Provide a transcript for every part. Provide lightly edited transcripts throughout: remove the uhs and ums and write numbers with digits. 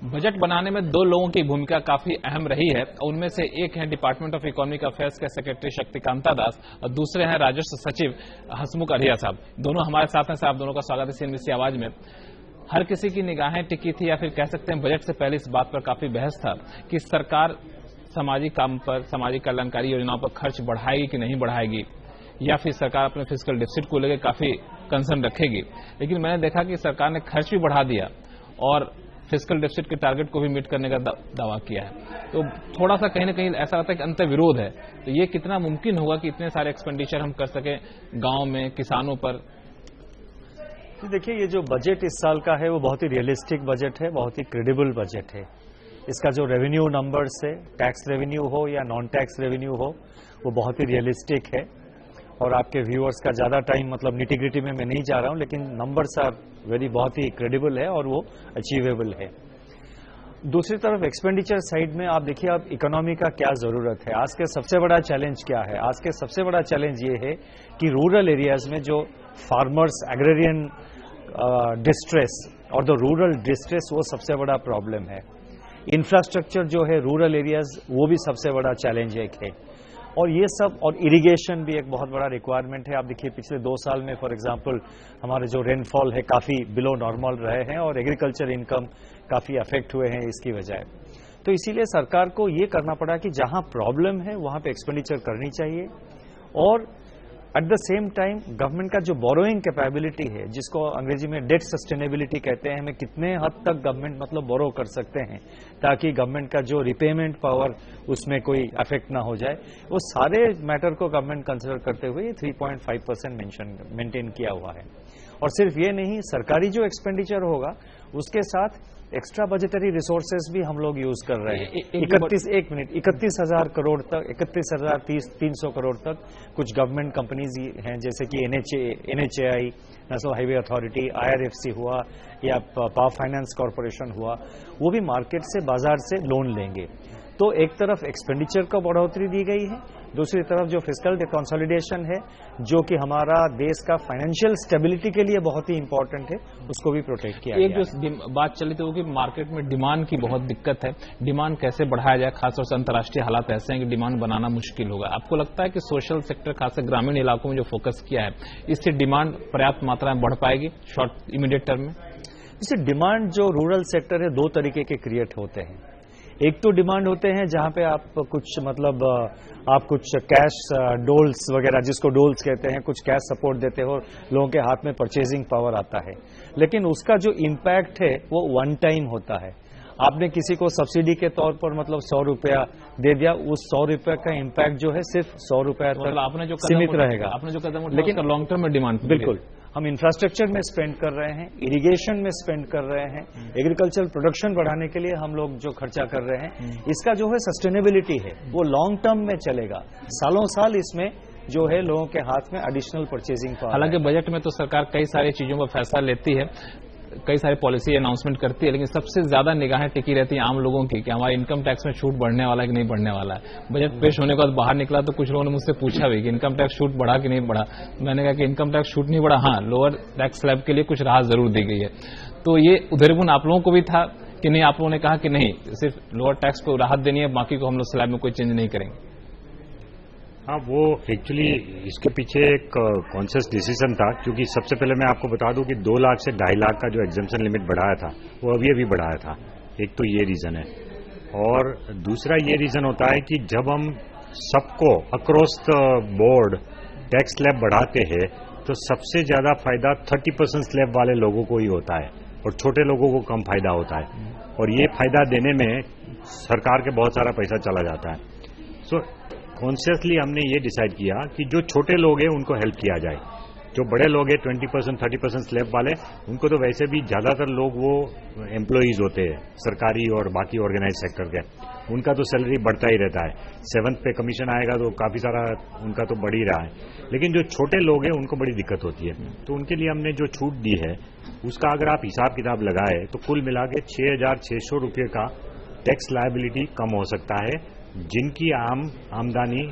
Budget बनाने में दो लोगों की भूमिका काफी अहम रही है। उनमें से एक है डिपार्टमेंट ऑफ इकोनॉमिक अफेयर्स के सेक्रेटरी शक्तिकांता दास और दूसरे हैं राजस्व सचिव हसमुख अढ़िया साहब। दोनों हमारे साथ हैं। साहब दोनों का स्वागत है सीएनबीसी आवाज में। हर किसी की निगाहें टिकी थी या फिर कह सकते हैं बजट से पहले इस बात पर काफी बहस था कि सरकार सामाजिक काम पर, सामाजिक कल्याणकारी योजनाओं पर खर्च बढ़ाएगी कि नहीं बढ़ाएगी, या फिर सरकार अपने फिस्कल डिफिसिट को लेकर काफी कंसर्न रखेगी। लेकिन मैंने देखा कि सरकार ने खर्च भी बढ़ा दिया और फिस्कल डिफिसिट के टारगेट को भी मीट करने का दावा किया है। तो थोड़ा सा कहीं ना कहीं ऐसा लगता है कि अंतर्विरोध है। तो ये कितना मुमकिन होगा कि इतने सारे एक्सपेंडिचर हम कर सके गांव में, किसानों पर? तो देखिए, ये जो बजट इस साल का है वो बहुत ही रियलिस्टिक बजट है, बहुत ही क्रेडिबल बजट है। इसका जो रेवेन्यू नंबर्स है, टैक्स रेवेन्यू हो या नॉन टैक्स रेवेन्यू हो, वो बहुत ही रियलिस्टिक है। और आपके व्यूअर्स का ज्यादा टाइम मतलब निटिग्रिटी में मैं नहीं जा रहा हूं, लेकिन नंबर्स आर बहुत ही क्रेडिबल है और वो अचीवेबल है। दूसरी तरफ एक्सपेंडिचर साइड में आप देखिए, अब इकोनॉमी का क्या जरूरत है। आज के सबसे बड़ा चैलेंज क्या है? आज के सबसे बड़ा चैलेंज ये है कि रूरल एरियाज में जो फार्मर्स एग्रेरियन डिस्ट्रेस और द रूरल डिस्ट्रेस, वो सबसे बड़ा प्रॉब्लम है। इंफ्रास्ट्रक्चर जो है रूरल एरियाज, वो भी सबसे बड़ा चैलेंज एक है। और ये सब, और इरिगेशन भी एक बहुत बड़ा रिक्वायरमेंट है। आप देखिए, पिछले 2 साल में फॉर एग्जांपल हमारे जो रेनफॉल है काफी बिलो नॉर्मल रहे हैं और एग्रीकल्चर इनकम काफी अफेक्ट हुए हैं इसकी वजह। तो इसीलिए सरकार को ये करना पड़ा कि जहां प्रॉब्लम है वहां पे एक्सपेंडिचर करनी चाहिए। और at the same time government का जो बोरोइंग कैपेबिलिटी है, जिसको अंग्रेजी में डेट सस्टेनेबिलिटी कहते हैं, हमें कितने हद तक गवर्नमेंट मतलब बोरो कर सकते हैं ताकि गवर्नमेंट का जो रिपेमेंट पावर उसमें कोई अफेक्ट ना हो जाए, वो सारे मैटर को गवर्नमेंट कंसिडर करते हुए 3.5% मेंटेन किया हुआ है। और सिर्फ ये नहीं, सरकारी जो एक्सपेंडिचर होगा उसके साथ एक्स्ट्रा बजटरी रिसोर्सेज भी हम लोग यूज कर रहे हैं। 31,000 करोड़ तक, 31,300 करोड़ तक कुछ गवर्नमेंट कंपनीज हैं, जैसे कि NHAI, national highway authority, IRFC हुआ या पावर फाइनेंस कॉरपोरेशन हुआ, वो भी मार्केट से, बाजार से लोन लेंगे। तो एक तरफ एक्सपेंडिचर को बढ़ोतरी दी गई है, दूसरी तरफ जो फिस्कल कंसोलिडेशन है, जो कि हमारा देश का फाइनेंशियल स्टेबिलिटी के लिए बहुत ही इंपॉर्टेंट है, उसको भी प्रोटेक्ट किया गया। एक जो बात चली थी वो कि मार्केट में डिमांड की बहुत दिक्कत है। डिमांड कैसे बढ़ाया जाए? खासतौर से अंतर्राष्ट्रीय हालात ऐसे हैं कि डिमांड बनाना मुश्किल होगा। आपको लगता है कि सोशल सेक्टर, खासकर ग्रामीण इलाकों में जो फोकस किया है, इससे डिमांड पर्याप्त मात्रा में बढ़ पाएगी शॉर्ट इमीडिएट टर्म में? इससे डिमांड जो रूरल सेक्टर है, 2 तरीके के क्रिएट होते हैं। एक तो डिमांड होते हैं जहां पे आप कुछ मतलब आप कुछ कैश डोल्स वगैरह, जिसको डोल्स कहते हैं, कुछ कैश सपोर्ट देते हो, लोगों के हाथ में परचेजिंग पावर आता है। लेकिन उसका जो इम्पैक्ट है वो वन टाइम होता है। आपने किसी को सब्सिडी के तौर पर मतलब 100 रुपया दे दिया, उस 100 रुपये का इम्पैक्ट जो है सिर्फ 100 रुपया तक आपने जो सीमित रहेगा। आपने जो कदम, लेकिन लॉन्ग टर्म में डिमांड बिल्कुल हम इंफ्रास्ट्रक्चर में स्पेंड कर रहे हैं, इरिगेशन में स्पेंड कर रहे हैं, एग्रीकल्चर प्रोडक्शन बढ़ाने के लिए हम लोग जो खर्चा कर रहे हैं, इसका जो है सस्टेनेबिलिटी है वो लॉन्ग टर्म में चलेगा। सालों साल इसमें जो है लोगों के हाथ में एडिशनल परचेजिंग पावर। हालांकि बजट में तो सरकार कई सारी चीजों पर फैसला लेती है, कई सारी पॉलिसी अनाउंसमेंट करती है, लेकिन सबसे ज्यादा निगाहें टिकी रहती है आम लोगों की कि हमारे इनकम टैक्स में छूट बढ़ने वाला है कि नहीं बढ़ने वाला है। बजट पेश होने के बाद बाहर निकला तो कुछ लोगों ने मुझसे पूछा भी कि इनकम टैक्स छूट बढ़ा कि नहीं बढ़ा। मैंने कहा कि इनकम टैक्स छूट नहीं बढ़ा, हाँ लोअर टैक्स स्लैब के लिए कुछ राहत जरूर दी गई है। तो ये उधेड़बुन आप लोगों को भी था कि नहीं? आप लोगों ने कहा कि नहीं, सिर्फ लोअर टैक्स को राहत देनी है, बाकी को हम लोग स्लैब में कोई चेंज नहीं करेंगे? हाँ, वो एक्चुअली इसके पीछे एक कॉन्शियस डिसीजन था, क्योंकि सबसे पहले मैं आपको बता दूं कि 2 लाख से 2.5 लाख का जो एग्जम्पशन लिमिट बढ़ाया था वो अभी बढ़ाया था। एक तो ये रीजन है, और दूसरा ये रीजन होता है कि जब हम सबको across the board tax slab बढ़ाते हैं तो सबसे ज्यादा फायदा 30% स्लैब वाले लोगों को ही होता है और छोटे लोगों को कम फायदा होता है। और ये फायदा देने में सरकार के बहुत सारा पैसा चला जाता है। सो कॉन्शियसली हमने ये डिसाइड किया कि जो छोटे लोग हैं उनको हेल्प किया जाए। जो बड़े लोग हैं 20% 30% स्लैब वाले, उनको तो वैसे भी ज्यादातर लोग वो एम्प्लॉइज होते हैं सरकारी और बाकी ऑर्गेनाइज सेक्टर के, उनका तो सैलरी बढ़ता ही रहता है। 7th पे कमीशन आएगा तो काफी सारा उनका तो बढ़ ही रहा है। लेकिन जो छोटे लोग हैं उनको बड़ी दिक्कत होती है, तो उनके लिए हमने जो छूट दी है उसका अगर आप हिसाब किताब लगाए तो कुल मिला के 6,600 रुपये का टैक्स लायबिलिटी कम हो सकता है, जिनकी आमदनी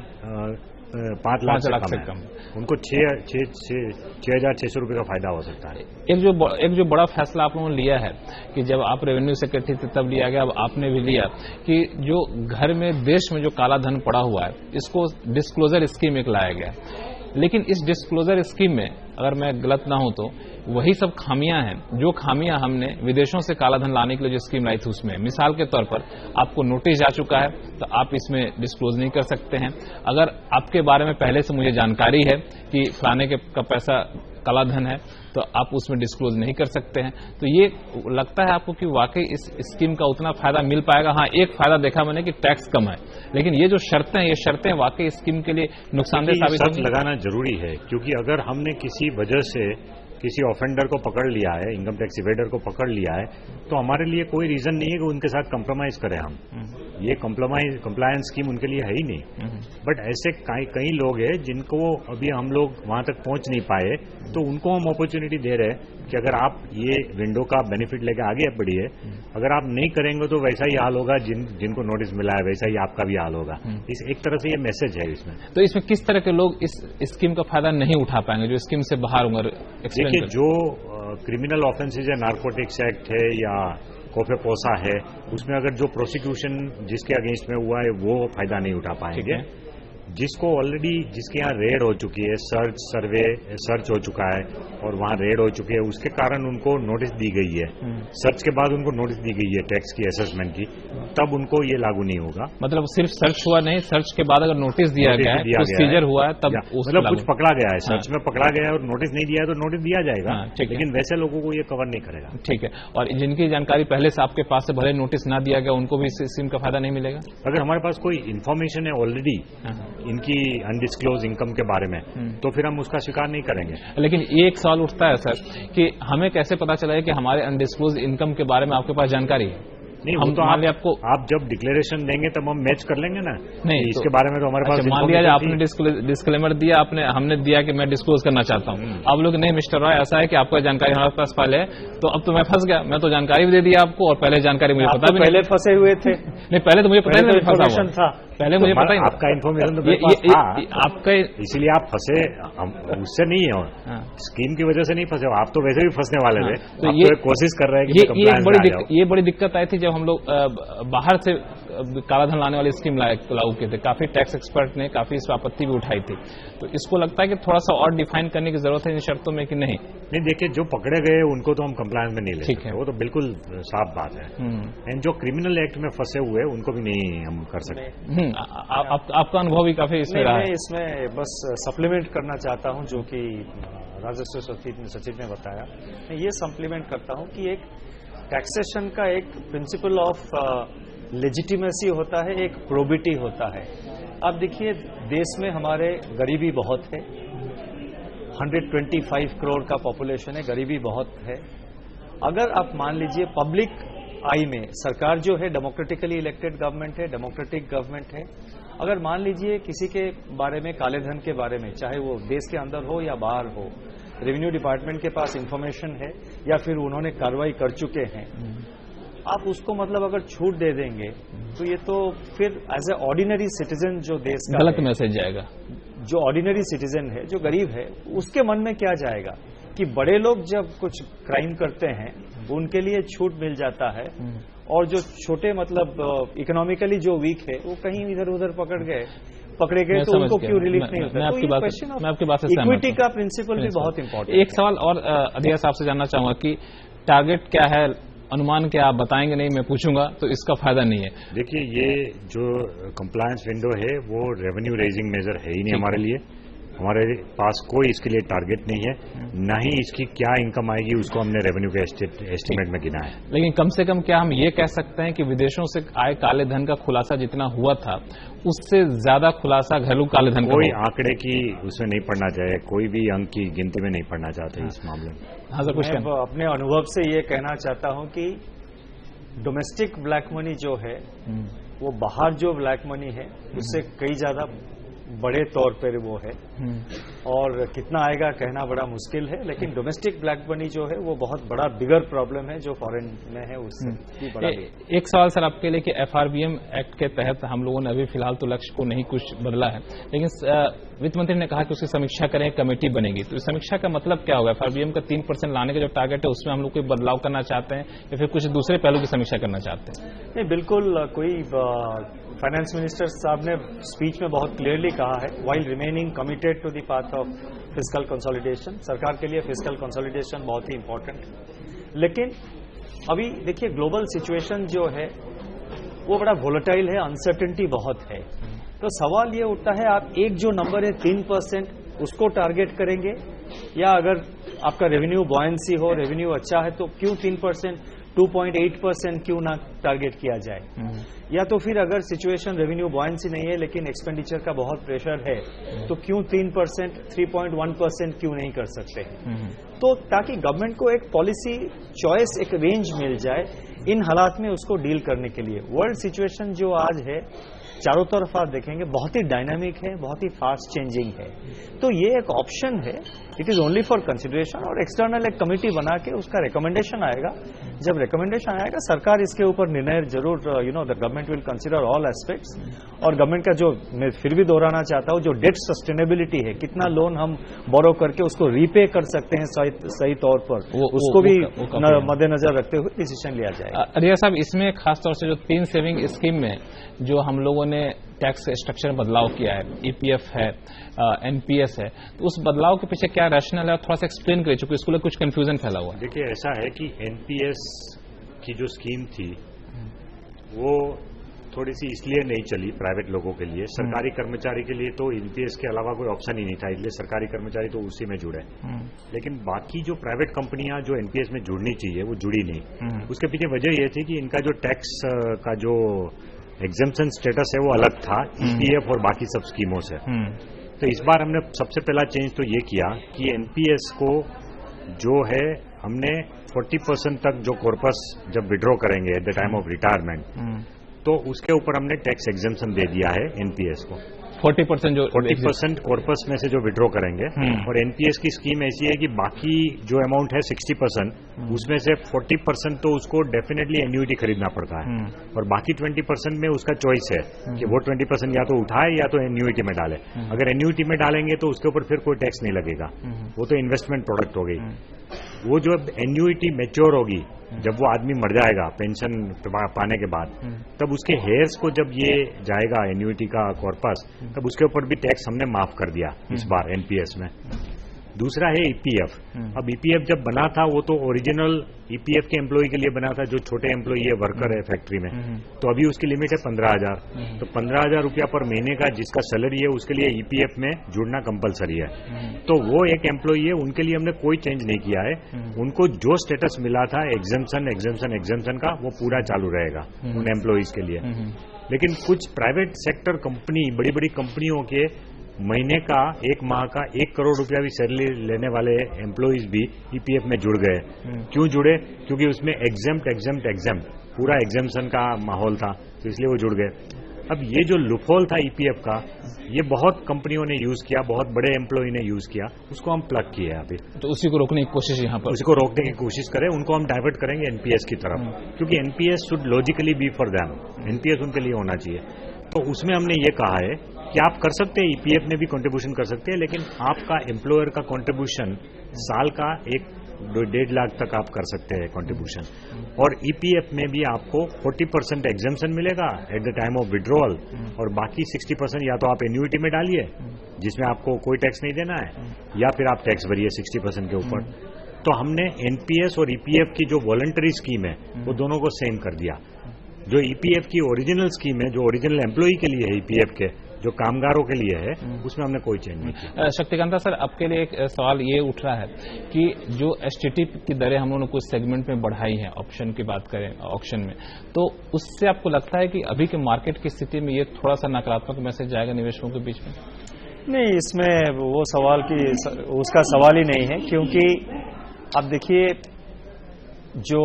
5 लाख से कम है। उनको 6,600 रुपये का फायदा हो सकता है। एक जो बड़ा फैसला आप लोगों ने लिया है कि जब आप रेवेन्यू सेक्रेटरी थे तब लिया गया, अब आपने भी लिया कि जो घर में देश में जो काला धन पड़ा हुआ है इसको डिस्क्लोजर स्कीम एक लाया गया। लेकिन इस डिस्क्लोजर स्कीम में अगर मैं गलत ना हूं तो वही सब खामियां हैं जो खामियां हमने विदेशों से काला धन लाने के लिए जो स्कीम लाई थी उसमें। मिसाल के तौर पर आपको नोटिस जा चुका है तो आप इसमें डिस्क्लोज नहीं कर सकते हैं। अगर आपके बारे में पहले से मुझे जानकारी है कि फलाने का पैसा काला धन है तो आप उसमें डिस्क्लोज नहीं कर सकते हैं। तो ये लगता है आपको कि वाकई इस स्कीम का उतना फायदा मिल पाएगा? हाँ, एक फायदा देखा मैंने कि टैक्स कम है, लेकिन ये जो शर्तें हैं ये शर्तें वाकई स्कीम के लिए नुकसानदेह साबित होंगी? लगाना जरूरी है, क्योंकि अगर हमने किसी वजह से किसी ऑफेंडर को पकड़ लिया है, इनकम टैक्स इवेडर को पकड़ लिया है, तो हमारे लिए कोई रीजन नहीं है कि उनके साथ कंप्रोमाइज करें हम। ये कंप्लायंस स्कीम उनके लिए है ही नहीं। बट ऐसे कई लोग हैं जिनको अभी हम लोग वहां तक पहुंच नहीं पाए, तो उनको हम अपॉर्चुनिटी दे रहे हैं कि अगर आप ये विंडो का बेनिफिट लेके आगे बढ़िए, अगर आप नहीं करेंगे तो वैसा ही हाल होगा जिनको नोटिस मिला है, वैसा ही आपका भी हाल होगा। इस एक तरह से ये मैसेज है इसमें। तो इसमें किस तरह के लोग इस स्कीम का फायदा नहीं उठा पाएंगे जो स्कीम से बाहर होंगे? देखिए, जो क्रिमिनल ऑफेंसेज है, नार्कोटिक्स एक्ट है या कोफेपोसा है, उसमें अगर जो प्रोसिक्यूशन जिसके अगेंस्ट में हुआ है वो फायदा नहीं उठा पाएंगे। जिसको ऑलरेडी जिसके यहाँ रेड हो चुकी है, सर्च हो चुका है और वहां रेड हो चुकी है, उसके कारण उनको नोटिस दी गई है, सर्च के बाद उनको नोटिस दी गई है टैक्स की असेसमेंट की, तब उनको ये लागू नहीं होगा। मतलब सिर्फ सर्च हुआ नहीं, सर्च के बाद अगर नोटिस दिया गया है, कुछ सीजर हुआ है तब मतलब कुछ पकड़ा गया है, सर्च में पकड़ा गया है और नोटिस नहीं दिया है तो नोटिस दिया जाएगा, लेकिन वैसे लोगों को ये कवर नहीं करेगा। ठीक है। और जिनकी जानकारी पहले से आपके पास से भले नोटिस ना दिया गया उनको भी इस स्कीम का फायदा नहीं मिलेगा? अगर हमारे पास कोई इन्फॉर्मेशन है ऑलरेडी इनकी अनडिस्क्लोज इनकम के बारे में, तो फिर हम उसका स्वीकार नहीं करेंगे। लेकिन एक सवाल उठता है सर कि हमें कैसे पता चला है कि हमारे अनडिस्क्लोज इनकम के बारे में आपके पास जानकारी है? नहीं, हम तो आपको आप जब डिक्लेरेशन देंगे तब हम मैच कर लेंगे ना। नहीं, इसके बारे में तो हमारे पास मान लिया आपने डिस्क्लेमर दिया, हमने दिया कि मैं डिस्क्लोज करना चाहता हूं, आप लोग नहीं मिस्टर रॉय ऐसा है कि आपको जानकारी हमारे पास पहले है, तो अब तो मैं फंस गया। मैं तो जानकारी भी दे दिया आपको और पहले जानकारी मुझे पता भी पहले फंसे हुए थे। नहीं, पहले तो मुझे पता नहीं फंसा था, पहले मुझे पता ही आपका इन्फॉर्मेशन तो आपका, इसीलिए आप फंसे, उससे नहीं है, स्कीम की वजह से नहीं फंसे, आप तो वैसे भी फंसने वाले थे। तो ये कोशिश कर रहे हैं कि ये बड़ी दिक्कत आई थी जब हम लोग बाहर से कालाधन लाने वाली स्कीम लागू किए थे। काफी टैक्स एक्सपर्ट ने काफी इस आपत्ति भी उठाई थी, तो इसको लगता है कि थोड़ा सा और डिफाइन करने की जरूरत है इन शर्तों में कि नहीं? नहीं, देखिए, जो पकड़े गए उनको तो हम कंप्लायंस में नहीं ले सकते, वो तो बिल्कुल साफ बात है। एंड जो क्रिमिनल एक्ट में फंसे हुए उनको भी नहीं हम कर सकते। आपका अनुभव भी काफी इसमें रहा है। इसमें बस सप्लीमेंट करना चाहता हूं जो कि राजस्व सचिव ने बताया। मैं ये सप्लीमेंट करता हूं कि एक टैक्सेशन का एक प्रिंसिपल ऑफ लेजिटिमेसी होता है, एक प्रोबिटी होता है। अब देखिए, देश में हमारे गरीबी बहुत है, 125 करोड़ का पॉपुलेशन है, गरीबी बहुत है। अगर आप मान लीजिए पब्लिक आई में सरकार जो है डेमोक्रेटिकली इलेक्टेड गवर्नमेंट है, डेमोक्रेटिक गवर्नमेंट है, अगर मान लीजिए किसी के बारे में, काले धन के बारे में, चाहे वो देश के अंदर हो या बाहर हो, रेवेन्यू डिपार्टमेंट के पास इंफॉर्मेशन है या फिर उन्होंने कार्रवाई कर चुके हैं, आप उसको मतलब अगर छूट दे देंगे तो ये तो फिर एज ए ऑर्डिनरी सिटीजन जो देश का गलत मैसेज जाएगा। जो ऑर्डिनरी सिटीजन है, जो गरीब है, उसके मन में क्या जाएगा कि बड़े लोग जब कुछ क्राइम करते हैं उनके लिए छूट मिल जाता है और जो छोटे मतलब इकोनॉमिकली जो वीक है वो कहीं इधर उधर पकड़े गए तो उनको क्यों रिलीफ नहीं होता? मैं आपकी बात से इक्विटी का प्रिंसिपल भी बहुत इंपॉर्टेंट। एक सवाल और अधिया साहब से जानना चाहूंगा कि टारगेट क्या है, अनुमान क्या आप बताएंगे? नहीं, मैं पूछूंगा तो इसका फायदा नहीं है। देखिए, ये जो कंप्लायंस विंडो है वो रेवेन्यू रेजिंग मेजर है ही नहीं हमारे लिए। हमारे पास कोई इसके लिए टारगेट नहीं है, ना ही इसकी क्या इनकम आएगी उसको हमने रेवेन्यू के एस्टिमेट में गिना है। लेकिन कम से कम क्या हम ये कह सकते हैं कि विदेशों से आए काले धन का खुलासा जितना हुआ था उससे ज्यादा खुलासा घरेलू काले धन का? कोई आंकड़े की उसमें नहीं पढ़ना चाहिए, कोई भी अंक की गिनती में नहीं पढ़ना चाहते इस मामले में। हाँ सर, कुछ मैं अपने अनुभव से ये कहना चाहता हूं कि डोमेस्टिक ब्लैक मनी जो है वो बाहर जो ब्लैक मनी है उससे कई ज्यादा बड़े तौर पर वो है और कितना आएगा कहना बड़ा मुश्किल है, लेकिन डोमेस्टिक ब्लैक मनी जो है वो बहुत बड़ा बिगर प्रॉब्लम है जो फॉरेन में है उससे भी बड़ा एक सवाल सर आपके लिए कि FRBM एक्ट के तहत हम लोगों ने अभी फिलहाल तो लक्ष्य को नहीं कुछ बदला है, लेकिन वित्त मंत्री ने कहा कि उसकी समीक्षा करें, कमेटी बनेगी, तो इस समीक्षा का मतलब क्या होगा? FRBM का 3% लाने का जो टारगेट है उसमें हम लोग कोई बदलाव करना चाहते हैं या फिर कुछ दूसरे पहलू की समीक्षा करना चाहते हैं? नहीं, बिल्कुल कोई फाइनेंस मिनिस्टर साहब ने स्पीच में बहुत क्लियरली कहा है, while remaining committed to the path of fiscal consolidation, सरकार के लिए फिस्कल कंसोलिडेशन बहुत ही इंपॉर्टेंट है। लेकिन अभी देखिए ग्लोबल सिचुएशन जो है वो बड़ा वोलेटाइल है, अनसर्टेनिटी बहुत है, तो सवाल ये उठता है आप एक जो नंबर है 3% उसको टारगेट करेंगे, या अगर आपका रेवेन्यू बॉयंसी हो, रेवेन्यू अच्छा है तो क्यों 3%, 2.8% क्यों ना टारगेट किया जाए, या तो फिर अगर सिचुएशन रेवेन्यू बॉयंसी नहीं है लेकिन एक्सपेंडिचर का बहुत प्रेशर है तो क्यों 3%, 3.1% क्यों नहीं कर सकते हैं? तो ताकि गवर्नमेंट को एक पॉलिसी चॉइस, एक रेंज मिल जाए इन हालात में उसको डील करने के लिए। वर्ल्ड सिचुएशन जो आज है चारों तरफ आप देखेंगे बहुत ही डायनामिक है, बहुत ही फास्ट चेंजिंग है, तो ये एक ऑप्शन है, it is only for consideration, और एक्सटर्नल एक कमेटी बना के उसका रिकमेंडेशन आएगा, जब रिकमेंडेशन आएगा सरकार इसके ऊपर निर्णय जरूर, the government will consider all aspects, और गवर्नमेंट का जो मैं फिर भी दोहराना चाहता हूं, जो डेट सस्टेनेबिलिटी है, कितना लोन हम बोरो करके उसको रीपे कर सकते हैं सही तौर पर, उसको भी मद्देनजर रखते हुए डिसीजन लिया जाएगा। अरिया साहब, इसमें खासतौर से जो 3 सेविंग स्कीम में जो हम लोगों ने टैक्स स्ट्रक्चर में बदलाव किया है, EPF है, NPS है, तो उस बदलाव के पीछे क्या रैशनल है, थोड़ा सा एक्सप्लेन करिए, चूंकि इसको कुछ कंफ्यूजन फैला हुआ है। देखिए, ऐसा है कि NPS की जो स्कीम थी वो थोड़ी सी इसलिए नहीं चली प्राइवेट लोगों के लिए, सरकारी कर्मचारी के लिए तो NPS के अलावा कोई ऑप्शन ही नहीं था, इसलिए सरकारी कर्मचारी तो उसी में जुड़े, लेकिन बाकी जो प्राइवेट कंपनियां जो NPS में जुड़नी चाहिए वो जुड़ी नहीं। उसके पीछे वजह यह थी कि इनका जो टैक्स का जो एग्जेम्पशन स्टेटस है वो अलग था EPF और बाकी सब स्कीमों से। तो इस बार हमने सबसे पहला चेंज तो ये किया कि NPS को जो है हमने 40% तक जो कॉर्पस जब विड्रॉ करेंगे at the time of retirement, तो उसके ऊपर हमने टैक्स एग्जेम्पशन दे दिया है NPS को। 40% कॉर्पस में से जो विड्रॉ करेंगे, और NPS की स्कीम ऐसी है कि बाकी जो अमाउंट है 60%, उसमें से 40% तो उसको डेफिनेटली एन्युइटी खरीदना पड़ता है, और बाकी 20% में उसका चॉइस है कि वो 20% या तो उठाए या तो एन्युइटी में डाले। अगर एन्युइटी में डालेंगे तो उसके ऊपर फिर कोई टैक्स नहीं लगेगा, वो तो इन्वेस्टमेंट प्रोडक्ट हो गई। वो जो एन्युइटी मैच्योर होगी, जब वो आदमी मर जाएगा पेंशन पाने के बाद, तब उसके हेयर्स को जब ये जाएगा एन्युइटी का कॉर्पस, तब उसके ऊपर भी टैक्स हमने माफ कर दिया इस बार NPS में। दूसरा है EPF। अब EPF जब बना था वो तो ओरिजिनल EPF के एम्प्लॉय के लिए बना था, जो छोटे एम्प्लॉय है, वर्कर है फैक्ट्री में, तो अभी उसकी लिमिट है 15,000। तो 15,000 रुपया पर महीने का जिसका सैलरी है उसके लिए EPF में जुड़ना कंपलसरी है। तो वो एक एम्प्लॉय है, उनके लिए हमने कोई चेंज नहीं किया है, उनको जो स्टेटस मिला था एग्जेम्पशन का वो पूरा चालू रहेगा उन एम्प्लॉयज के लिए। लेकिन कुछ प्राइवेट सेक्टर कंपनी, बड़ी बड़ी कंपनियों के महीने का, एक माह का 1 करोड़ रुपया भी सैलरी लेने वाले एम्प्लॉयज भी EPF में जुड़ गए। क्यों जुड़े? क्योंकि उसमें एग्जेम्प्ट पूरा एग्जेम्पशन का माहौल था, तो इसलिए वो जुड़ गए। अब ये जो लूपहोल था EPF का, ये बहुत कंपनियों ने यूज किया, बहुत बड़े एम्प्लॉय ने यूज किया, उसको हम प्लग किए अभी। तो उसी को रोकने की कोशिश यहाँ पर, उसी को रोकने की कोशिश करें, उनको हम डाइवर्ट करेंगे NPS की तरफ, क्योंकि NPS should logically be for them, NPS उनके लिए होना चाहिए। तो उसमें हमने ये कहा है कि आप कर सकते हैं, EPF में भी कंट्रीब्यूशन कर सकते हैं, लेकिन आपका एम्प्लॉयर का कंट्रीब्यूशन साल का 1-1.5 लाख तक आप कर सकते हैं कंट्रीब्यूशन, और EPF में भी आपको 40% एग्जेम्पशन मिलेगा at the time of withdrawal, और बाकी 60% या तो आप एन्युइटी में डालिए जिसमें आपको कोई टैक्स नहीं देना है, या फिर आप टैक्स भरिए 60% के ऊपर। तो हमने NPS और EPF की जो वॉलंटरी स्कीम है वो दोनों को सेम कर दिया। जो EPF की ओरिजिनल स्कीम है, जो ओरिजिनल एम्प्लॉय के लिए है EPF के, जो कामगारों के लिए है, उसमें हमने कोई चेंज नहीं किया। शक्तिकांता सर, आपके लिए एक सवाल ये उठ रहा है कि जो STT की दरें हम लोगों ने कुछ सेगमेंट में बढ़ाई हैं, ऑप्शन की बात करें ऑक्शन में, तो उससे आपको लगता है कि अभी के मार्केट की स्थिति में ये थोड़ा सा नकारात्मक मैसेज जाएगा निवेशकों के बीच में? नहीं, इसमें वो सवाल की उसका सवाल ही नहीं है, क्योंकि अब देखिए जो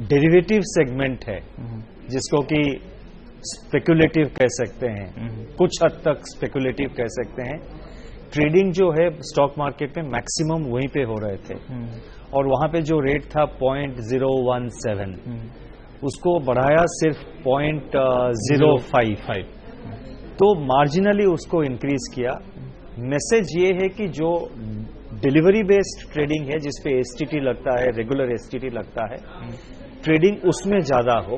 डेरिवेटिव सेगमेंट है जिसको कि स्पेकुलेटिव कह सकते हैं, कुछ हद तक स्पेकुलेटिव कह सकते हैं। ट्रेडिंग जो है स्टॉक मार्केट में मैक्सिमम वहीं पे हो रहे थे और वहां पे जो रेट था 0.017 उसको बढ़ाया सिर्फ 0.05 तो मार्जिनली उसको इंक्रीज किया। मैसेज ये है कि जो डिलीवरी बेस्ड ट्रेडिंग है जिसपे एसटीटी लगता है, रेगुलर एसटीटी लगता है, ट्रेडिंग उसमें ज्यादा हो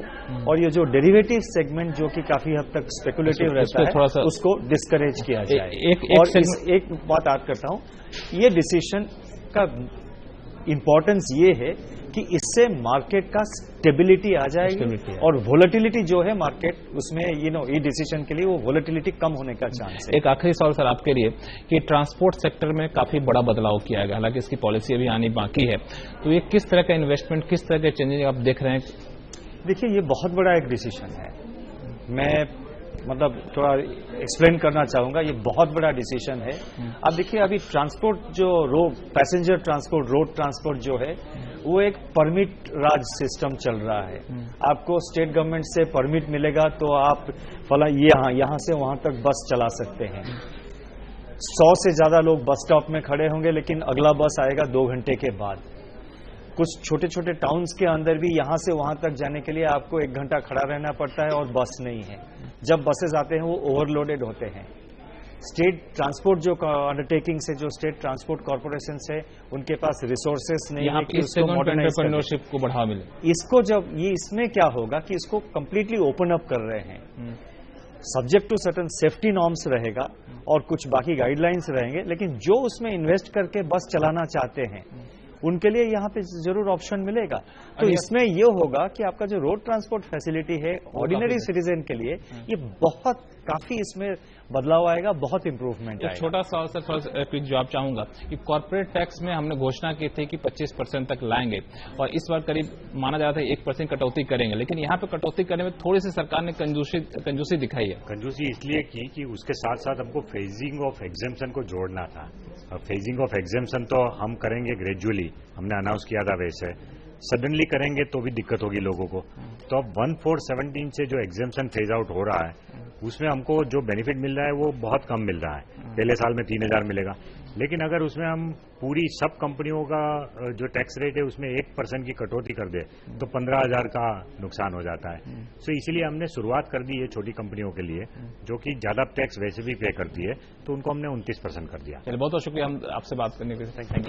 और ये जो डेरिवेटिव सेगमेंट जो कि काफी हद तक स्पेकुलेटिव रहता है उसको डिस्करेज किया जाए। और एक बात ऐड करता हूं, ये डिसीजन का इंपॉर्टेंस ये है कि इससे मार्केट का स्टेबिलिटी आ जाएगी और वोलेटिलिटी जो है मार्केट उसमें ये डिसीजन के लिए वो वोलेटिलिटी कम होने का चांस है। एक आखिरी सवाल सर आपके लिए कि ट्रांसपोर्ट सेक्टर में काफी बड़ा बदलाव किया गया, हालांकि इसकी पॉलिसी अभी आनी बाकी है, तो ये किस तरह का इन्वेस्टमेंट, किस तरह के चेंजेस आप देख रहे हैं? देखिए ये बहुत बड़ा एक डिसीजन है, मैं मतलब थोड़ा एक्सप्लेन करना चाहूंगा। ये बहुत बड़ा डिसीजन है। अब देखिए अभी ट्रांसपोर्ट जो पैसेंजर ट्रांसपोर्ट, रोड ट्रांसपोर्ट जो है वो एक परमिट राज सिस्टम चल रहा है। आपको स्टेट गवर्नमेंट से परमिट मिलेगा तो आप यहां से वहां तक बस चला सकते हैं। 100 से ज्यादा लोग बस स्टॉप में खड़े होंगे लेकिन अगला बस आएगा 2 घंटे के बाद। कुछ छोटे छोटे टाउन्स के अंदर भी यहां से वहां तक जाने के लिए आपको 1 घंटा खड़ा रहना पड़ता है और बस नहीं है। जब बसेस आते हैं वो ओवरलोडेड होते हैं। स्टेट ट्रांसपोर्ट जो अंडरटेकिंग से जो स्टेट ट्रांसपोर्ट कॉर्पोरेशन है उनके पास रिसोर्सेस नहीं है कि इसको एंटरप्रेन्योरशिप को बढ़ावा मिले। इसको जब ये इसमें क्या होगा कि इसको कंप्लीटली ओपन अप कर रहे हैं, subject to certain safety norms रहेगा और कुछ बाकी गाइडलाइंस रहेंगे, लेकिन जो उसमें इन्वेस्ट करके बस चलाना चाहते हैं उनके लिए यहाँ पे जरूर ऑप्शन मिलेगा। तो इसमें ये होगा कि आपका जो रोड ट्रांसपोर्ट फैसिलिटी है ऑर्डिनरी सिटीजन के लिए ये बहुत काफी इसमें बदलाव आएगा, बहुत इंप्रूवमेंट आएगा। छोटा सा सर थोड़ा क्विक जवाब चाहूंगा कि कॉर्पोरेट टैक्स में हमने घोषणा की थी कि 25% तक लाएंगे और इस बार करीब माना जा रहा था 1% कटौती करेंगे, लेकिन यहाँ पे कटौती करने में थोड़ी सी सरकार ने कंजूसी दिखाई है। कंजूसी इसलिए की कि उसके साथ साथ हमको फेजिंग ऑफ एग्जेम्पशन को जोड़ना था। फेजिंग ऑफ एग्जेम्पशन तो हम करेंगे ग्रेजुअली, हमने अनाउंस किया था, वैसे सडनली करेंगे तो भी दिक्कत होगी लोगों को। तो अब 1/4/17 से जो एग्जेम्पशन फेज आउट हो रहा है उसमें हमको जो बेनिफिट मिल रहा है वो बहुत कम मिल रहा है। पहले साल में 3000 मिलेगा, लेकिन अगर उसमें हम पूरी सब कंपनियों का जो टैक्स रेट है उसमें 1% की कटौती कर दे तो 15,000 का नुकसान हो जाता है। तो इसीलिए हमने शुरुआत कर दी है छोटी कंपनियों के लिए जो कि ज्यादा टैक्स वैसे भी पे करती है, तो उनको हमने 29% कर दिया। बहुत बहुत शुक्रिया हम आपसे बात करने के लिए। Thank you.